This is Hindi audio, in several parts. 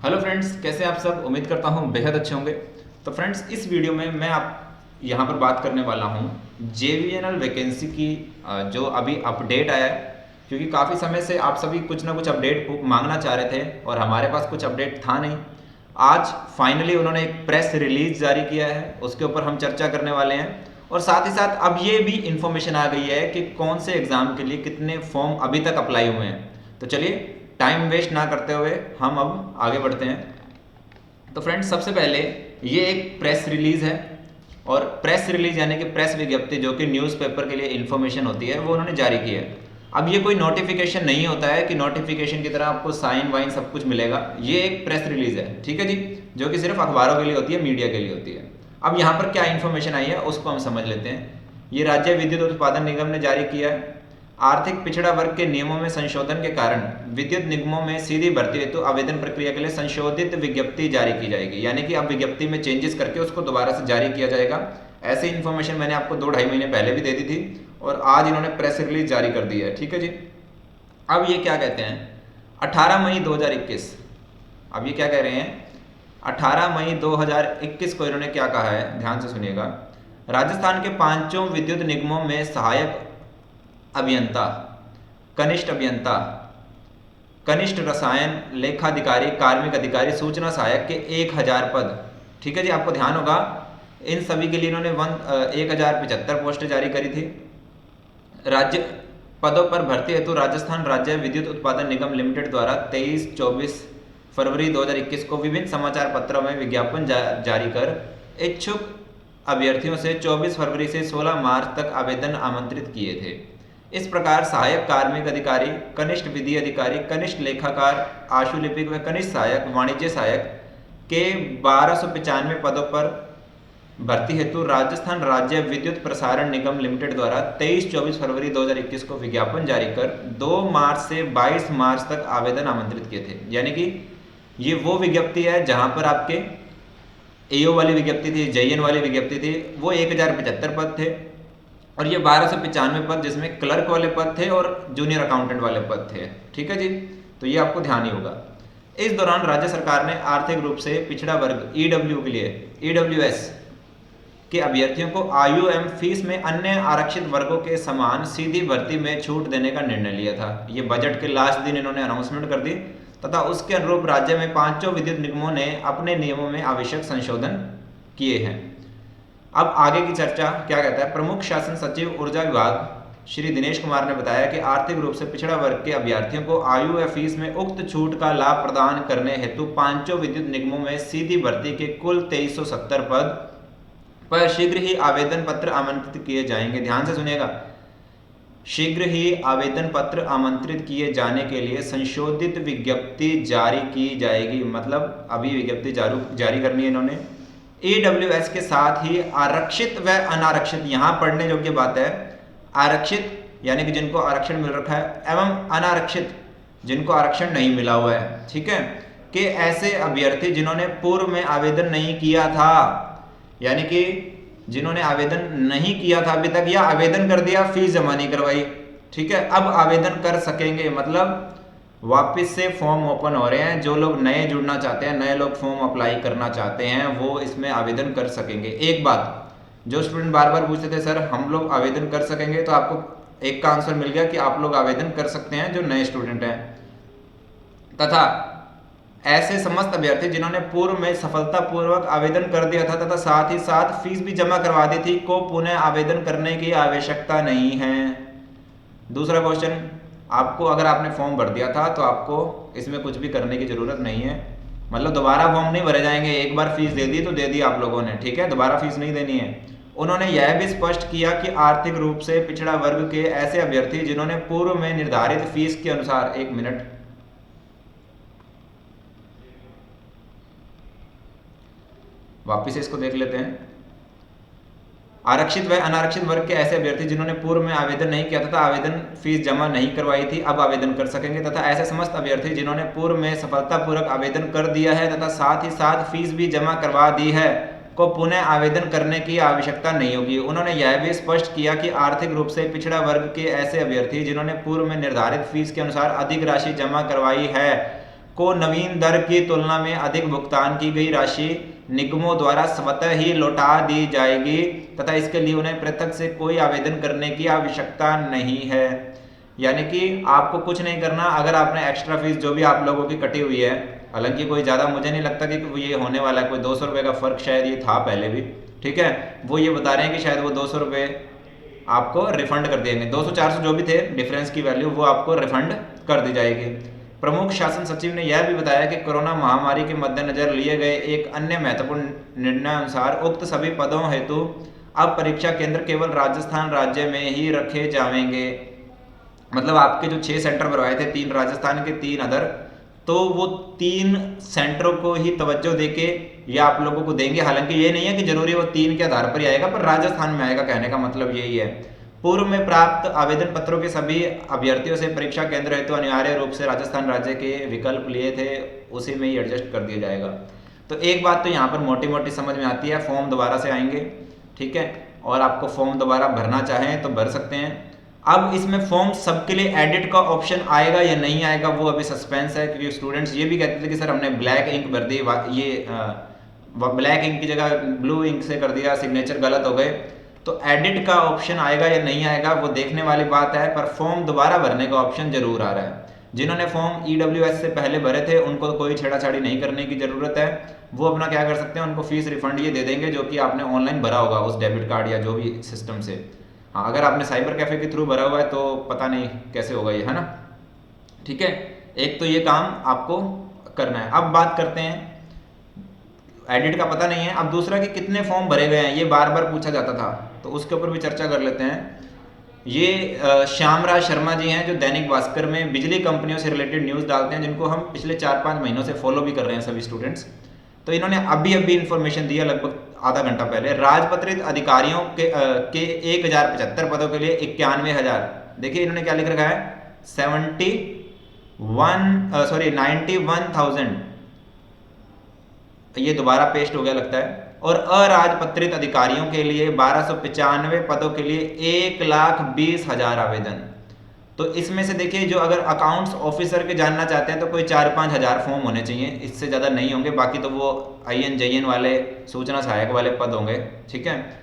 हेलो फ्रेंड्स, कैसे आप सब। उम्मीद करता हूँ बेहद अच्छे होंगे। तो फ्रेंड्स, इस वीडियो में मैं आप यहाँ पर बात करने वाला हूँ JVNL वैकेंसी की, जो अभी अपडेट आया है। क्योंकि काफ़ी समय से आप सभी कुछ ना कुछ अपडेट मांगना चाह रहे थे और हमारे पास कुछ अपडेट था नहीं। आज फाइनली उन्होंने एक प्रेस रिलीज जारी किया है, उसके ऊपर हम चर्चा करने वाले हैं। और साथ ही साथ अब ये भी इंफॉर्मेशन आ गई है कि कौन से एग्ज़ाम के लिए कितने फॉर्म अभी तक अप्लाई हुए हैं। तो चलिए, टाइम वेस्ट ना करते हुए हम अब आगे बढ़ते हैं। तो फ्रेंड्स, सबसे पहले ये एक प्रेस रिलीज है, और प्रेस रिलीज यानी कि प्रेस विज्ञप्ति जो कि न्यूज़पेपर के लिए इन्फॉर्मेशन होती है, वो उन्होंने जारी की है। अब ये कोई नोटिफिकेशन नहीं होता है कि नोटिफिकेशन की तरह आपको साइन वाइन सब कुछ मिलेगा। ये एक प्रेस रिलीज है, ठीक है जी, जो कि सिर्फ अखबारों के लिए होती है, मीडिया के लिए होती है। अब यहाँ पर क्या इन्फॉर्मेशन आई है उसको हम समझ लेते हैं। ये राज्य विद्युत उत्पादन निगम ने जारी किया है। आर्थिक पिछड़ा वर्ग के नियमों में संशोधन के कारण विद्युत निगमों में सीधी भर्ती हेतु आवेदन प्रक्रिया के लिए संशोधित विज्ञप्ति जारी की जाएगी। यानी कि अब विज्ञप्ति में चेंजेस करके उसको दोबारा से जारी किया जाएगा। ऐसी इन्फॉर्मेशन मैंने आपको 2-2.5 महीने पहले भी दे दी थी और आज इन्होंने प्रेस रिलीज जारी कर दी है, ठीक है जी। अब ये क्या कहते हैं, 18 मई 2021, अब ये क्या कह रहे हैं, 18 मई 2021 को इन्होंने क्या कहा है, ध्यान से सुनिएगा। राजस्थान के 5 विद्युत निगमों में सहायक अभियंता, कनिष्ठ अभियंता, कनिष्ठ रसायन लेखाधिकारी, कार्मिक अधिकारी, सूचना सहायक के 1000 पद, ठीक है जी। आपको ध्यान होगा इन सभी के लिए इन्होंने 1075 पोस्टें जारी करी थी। राज्य पदों पर भर्ती हेतु राजस्थान राज्य विद्युत उत्पादन निगम लिमिटेड द्वारा 23-24 फरवरी 2021 को विभिन्न समाचार पत्रों में विज्ञापन जारी कर इच्छुक अभ्यर्थियों से 24 फरवरी से 16 मार्च तक आवेदन आमंत्रित किए थे। इस प्रकार सहायक कार्मिक अधिकारी, कनिष्ठ विधि अधिकारी, कनिष्ठ लेखाकार, आशुलिपिक व कनिष्ठ सहायक वाणिज्य सहायक के 1295 पदों पर भर्ती हेतु राजस्थान राज्य विद्युत प्रसारण निगम लिमिटेड द्वारा 23-24 फरवरी 2021 को विज्ञापन जारी कर 2 मार्च से 22 मार्च तक आवेदन आमंत्रित किए थे। यानी कि ये वो विज्ञप्ति है जहां पर आपके एओ वाली विज्ञप्ति थी, जेईएन वाली विज्ञप्ति थी, वो 1075 पद थे, और ये 1295 पद जिसमें क्लर्क वाले पद थे और जूनियर अकाउंटेंट वाले पद थे, ठीक है जी। तो ये आपको ध्यान ही होगा। इस दौरान राज्य सरकार ने आर्थिक रूप से पिछड़ा वर्ग ईडब्ल्यू के लिए, ईडब्ल्यूएस के अभ्यर्थियों को आयु एवं फीस में अन्य आरक्षित वर्गों के समान सीधी भर्ती में छूट देने का निर्णय लिया था। ये बजट के लास्ट दिन इन्होंने अनाउंसमेंट कर दी तथा उसके अनुरूप राज्य में 5 विद्युत निगमों ने अपने नियमों में आवश्यक संशोधन किए हैं। अब आगे की चर्चा क्या कहता है। प्रमुख शासन सचिव ऊर्जा विभाग श्री दिनेश कुमार ने बताया कि आर्थिक रूप से पिछड़ा वर्ग के अभ्यर्थियों को आयु या फीस में उक्त छूट का लाभ प्रदान करने हेतु 5 विद्युत निगमों में सीधी भर्ती के कुल 2370 पद पर शीघ्र ही आवेदन पत्र आमंत्रित किए जाएंगे। ध्यान से सुनिएगा, शीघ्र ही आवेदन पत्र आमंत्रित किए जाने के लिए संशोधित विज्ञप्ति जारी की जाएगी। मतलब अभी विज्ञप्ति जारी करनी है इन्होंने। ईडब्ल्यूएस के साथ ही आरक्षित व अनारक्षित, यहाँ पढ़ने योग्य बात है, आरक्षित यानी कि जिनको आरक्षण मिल रखा है, एवं अनारक्षित जिनको आरक्षण नहीं मिला हुआ है, ठीक है, कि ऐसे अभ्यर्थी जिन्होंने पूर्व में आवेदन नहीं किया था, यानी कि जिन्होंने आवेदन नहीं किया था अभी तक, या आवेदन कर दिया फीस जमा नहीं करवाई, ठीक है, अब आवेदन कर सकेंगे। मतलब वापस से फॉर्म ओपन हो रहे हैं। जो लोग नए जुड़ना चाहते हैं, नए लोग फॉर्म अप्लाई करना चाहते हैं, वो इसमें आवेदन कर सकेंगे। एक बात, जो स्टूडेंट बार बार पूछते थे सर हम लोग आवेदन कर सकेंगे, तो आपको एक का आंसर मिल गया कि आप लोग आवेदन कर सकते हैं जो नए स्टूडेंट हैं। तथा ऐसे समस्त अभ्यर्थी जिन्होंने पूर्व में सफलतापूर्वक आवेदन कर दिया था तथा साथ ही साथ फीस भी जमा करवा दी थी, को पुनः आवेदन करने की आवश्यकता नहीं है। दूसरा क्वेश्चन, आपको अगर आपने फॉर्म भर दिया था तो आपको इसमें कुछ भी करने की जरूरत नहीं है। मतलब दोबारा फॉर्म नहीं भरे जाएंगे, एक बार फीस दे दी तो दे दी आप लोगों ने, ठीक है, दोबारा फीस नहीं देनी है। उन्होंने यह भी स्पष्ट किया कि आर्थिक रूप से पिछड़ा वर्ग के ऐसे अभ्यर्थी जिन्होंने पूर्व में निर्धारित फीस के अनुसार, 1 मिनट, वापिस इसको देख लेते हैं। आरक्षित व अनारक्षित वर्ग के ऐसे अभ्यर्थी जिन्होंने पूर्व में आवेदन नहीं किया तथा आवेदन फीस जमा नहीं करवाई थी, अब आवेदन कर सकेंगे। तथा ऐसे समस्त अभ्यर्थी जिन्होंने पूर्व में सफलतापूर्वक आवेदन कर दिया है तथा साथ ही साथ फीस भी जमा करवा दी है, को पुनः आवेदन करने की आवश्यकता नहीं होगी। उन्होंने यह भी स्पष्ट किया कि आर्थिक रूप से पिछड़ा वर्ग के ऐसे अभ्यर्थी जिन्होंने पूर्व में निर्धारित फीस के अनुसार अधिक राशि जमा करवाई है, को नवीन दर की तुलना में अधिक भुगतान की गई राशि निगमों द्वारा स्वतः ही लौटा दी जाएगी तथा इसके लिए उन्हें पृथक से कोई आवेदन करने की आवश्यकता नहीं है। यानी कि आपको कुछ नहीं करना, अगर आपने एक्स्ट्रा फीस जो भी आप लोगों की कटी हुई है, हालांकि कोई ज़्यादा मुझे नहीं लगता कि ये होने वाला है, कोई 200 रुपये का फ़र्क शायद ये था पहले भी, ठीक है। वो ये बता रहे हैं कि शायद वो 200 रुपये आपको रिफंड कर देंगे, 200-400 जो भी थे डिफरेंस की वैल्यू वो आपको रिफंड कर दी जाएगी। प्रमुख शासन सचिव ने यह भी बताया कि कोरोना महामारी के मद्देनजर लिए गए एक अन्य महत्वपूर्ण निर्णय अनुसार उक्त सभी पदों हेतु अब परीक्षा केंद्र केवल राजस्थान राज्य में ही रखे जाएंगे। मतलब आपके जो 6 सेंटर बनवाए थे, 3 राजस्थान के 3 अदर, तो वो 3 सेंटरों को ही तवज्जो देके ये आप लोगों को देंगे। हालांकि ये नहीं है कि जरूरी वो 3 के आधार पर ही आएगा, पर राजस्थान में आएगा, कहने का मतलब यही है। पूर्व में प्राप्त आवेदन पत्रों के सभी अभ्यर्थियों से परीक्षा केंद्र हेतु अनिवार्य रूप से राजस्थान राज्य के विकल्प लिए थे, उसी में ही एडजस्ट कर दिया जाएगा। तो एक बात तो यहाँ पर मोटी मोटी समझ में आती है, फॉर्म दोबारा से आएंगे, ठीक है, और आपको फॉर्म दोबारा भरना चाहें तो भर सकते हैं। अब इसमें फॉर्म सबके लिए एडिट का ऑप्शन आएगा या नहीं आएगा वो अभी सस्पेंस है, क्योंकि स्टूडेंट्स ये भी कहते थे कि सर हमने ब्लैक इंक भर दी, ये ब्लैक इंक की जगह ब्लू इंक से कर दिया, सिग्नेचर गलत हो गए। तो एडिट का ऑप्शन आएगा या नहीं आएगा वो देखने वाली बात है, पर फॉर्म दोबारा भरने का ऑप्शन जरूर आ रहा है। जिन्होंने फॉर्म EWS से पहले भरे थे उनको कोई छेड़ाछाड़ी नहीं करने की जरूरत है, वो अपना क्या कर सकते हैं, उनको फीस रिफंड ये दे देंगे जो कि आपने ऑनलाइन भरा होगा उस डेबिट कार्ड या जो भी सिस्टम से। हाँ, अगर आपने साइबर कैफे के थ्रू भरा हुआ है तो पता नहीं कैसे होगा ये, है ना, ठीक है। एक तो ये काम आपको करना है। अब बात करते हैं, एडिट का पता नहीं है, अब दूसरा कि कितने फॉर्म भरे गए हैं, ये बार बार पूछा जाता था, तो उसके ऊपर भी चर्चा कर लेते हैं। ये श्यामराज शर्मा जी हैं जो दैनिक भास्कर में बिजली कंपनियों से रिलेटेड न्यूज़ डालते हैं, जिनको हम पिछले 4-5 महीनों से फॉलो भी कर रहे हैं सभी स्टूडेंट्स। तो इन्होंने अभी इन्फॉर्मेशन दी है लगभग आधा घंटा पहले। राजपत्रित अधिकारियों के 1075 पदों के लिए 91,000, देखिए इन्होंने क्या लिख रखा है, 91,000, ये दोबारा पेस्ट हो गया लगता है। और अराजपत्रित अधिकारियों के लिए 1295 पदों के लिए 1,20,000 आवेदन। तो इसमें से देखिए, जो अगर अकाउंट्स ऑफिसर के जानना चाहते हैं तो कोई 4-5 हज़ार फॉर्म होने चाहिए, इससे ज़्यादा नहीं होंगे। बाकी तो वो INJN वाले सूचना सहायक वाले पद होंगे, ठीक है,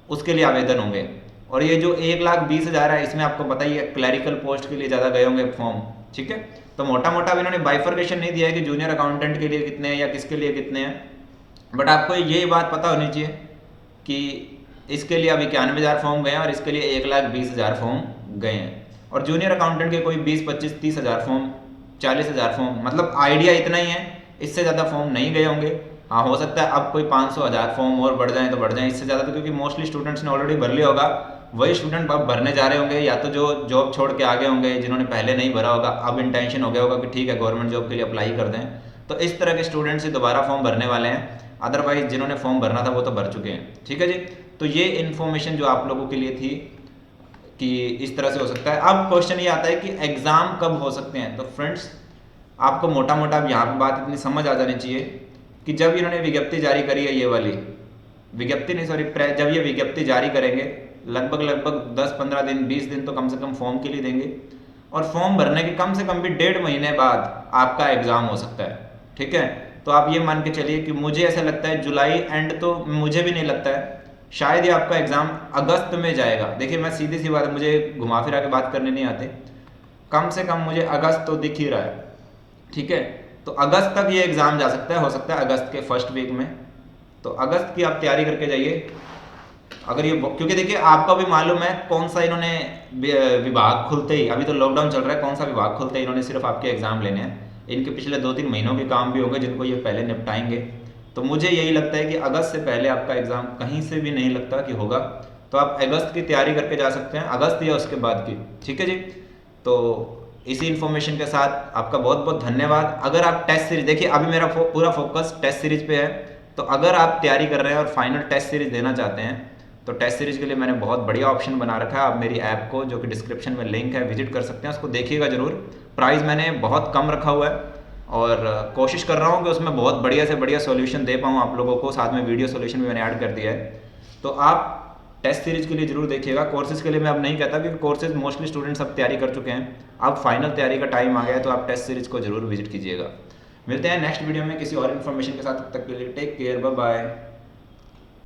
उसके लिए आवेदन होंगे। और ये जो 1,20,000 है, इसमें आपको पता ही है क्लैरिकल पोस्ट के लिए ज़्यादा गए होंगे फॉर्म, ठीक है। तो मोटा मोटा अब इन्होंने बाइफर्केशन नहीं दिया है कि जूनियर अकाउंटेंट के लिए कितने हैं या किसके लिए कितने हैं, बट आपको ये बात पता होनी चाहिए कि इसके लिए अब 91,000 फॉर्म गए हैं और इसके लिए 1,20,000 फॉर्म गए हैं। और जूनियर अकाउंटेंट के कोई 20, 25, 30,000 फॉर्म, 40,000 फॉर्म, मतलब आइडिया इतना ही है, इससे ज़्यादा फॉर्म नहीं गए होंगे। हाँ, हो सकता है अब कोई 500,000 फॉर्म और बढ़ जाए तो बढ़ जाए, इससे ज़्यादा तो क्योंकि मोस्टली स्टूडेंट्स ने ऑलरेडी भर लिया होगा, वही स्टूडेंट अब भरने जा रहे होंगे, या तो जो जॉब छोड़ के आगे होंगे, जिन्होंने पहले नहीं भरा होगा, अब इंटेंशन हो गया होगा कि ठीक है गवर्नमेंट जॉब के लिए अप्लाई कर दें। तो इस तरह के स्टूडेंट से दोबारा फॉर्म भरने वाले हैं, अदरवाइज जिन्होंने फॉर्म भरना था वो तो भर चुके हैं, ठीक है जी। तो ये इन्फॉर्मेशन जो आप लोगों के लिए थी कि इस तरह से हो सकता है। अब क्वेश्चन ये आता है कि एग्ज़ाम कब हो सकते हैं। तो फ्रेंड्स, आपको मोटा मोटा अब यहाँ पर बात इतनी समझ आ जानी चाहिए कि जब इन्होंने विज्ञप्ति जारी करी है, ये वाली विज्ञप्ति नहीं, सॉरी, जब ये विज्ञप्ति जारी करेंगे, लगभग 10-15 दिन, 20 दिन तो कम से कम फॉर्म के लिए देंगे, और फॉर्म भरने के कम से कम भी 1.5 महीने बाद आपका एग्ज़ाम हो सकता है, ठीक है। तो आप ये मान के चलिए कि मुझे ऐसा लगता है जुलाई एंड, तो मुझे भी नहीं लगता है, शायद ये आपका एग्ज़ाम अगस्त में जाएगा। देखिए, मैं सीधी सी बात है, मुझे घुमा फिरा के बात करने नहीं आते, कम से कम मुझे अगस्त तो दिख ही रहा है, ठीक है। तो अगस्त तक ये एग्ज़ाम जा सकता है, हो सकता है अगस्त के फर्स्ट वीक में। तो अगस्त की आप तैयारी करके जाइए, अगर ये, क्योंकि देखिए आपको भी मालूम है कौन सा इन्होंने विभाग खुलते ही, अभी तो लॉकडाउन चल रहा है, कौन सा विभाग खुलते ही इन्होंने सिर्फ आपके एग्जाम लेने हैं। इनके पिछले 2-3 महीनों के काम भी होंगे जिनको ये पहले निपटाएंगे। तो मुझे यही लगता है कि अगस्त से पहले आपका एग्जाम कहीं से भी नहीं लगता कि होगा। तो आप अगस्त की तैयारी करके जा सकते हैं, अगस्त या उसके बाद की, ठीक है जी। तो इसी इन्फॉर्मेशन के साथ आपका बहुत बहुत धन्यवाद। अगर आप टेस्ट सीरीज, देखिए अभी मेरा पूरा फोकस टेस्ट सीरीज पे है, तो अगर आप तैयारी कर रहे हैं और फाइनल टेस्ट सीरीज देना चाहते हैं तो टेस्ट सीरीज के लिए मैंने बहुत बढ़िया ऑप्शन बना रखा है। आप मेरी ऐप को, जो कि डिस्क्रिप्शन में लिंक है, विजिट कर सकते हैं, उसको देखिएगा जरूर। प्राइस मैंने बहुत कम रखा हुआ है और कोशिश कर रहा हूँ कि उसमें बहुत बढ़िया से बढ़िया सॉल्यूशन दे पाऊँ आप लोगों को। साथ में वीडियो सॉल्यूशन भी मैंने ऐड कर दिया है। तो आप टेस्ट सीरीज के लिए जरूर देखिएगा। कोर्सेज के लिए मैं अब नहीं कहता क्योंकि कोर्सेज मोस्टली स्टूडेंट्स अब तैयारी कर चुके हैं। अब फाइनल तैयारी का टाइम आ गया है, तो आप टेस्ट सीरीज को जरूर विजिट कीजिएगा। मिलते हैं नेक्स्ट वीडियो में किसी और इन्फॉर्मेशन के साथ। तब तक के लिए टेक केयर, बाय बाय।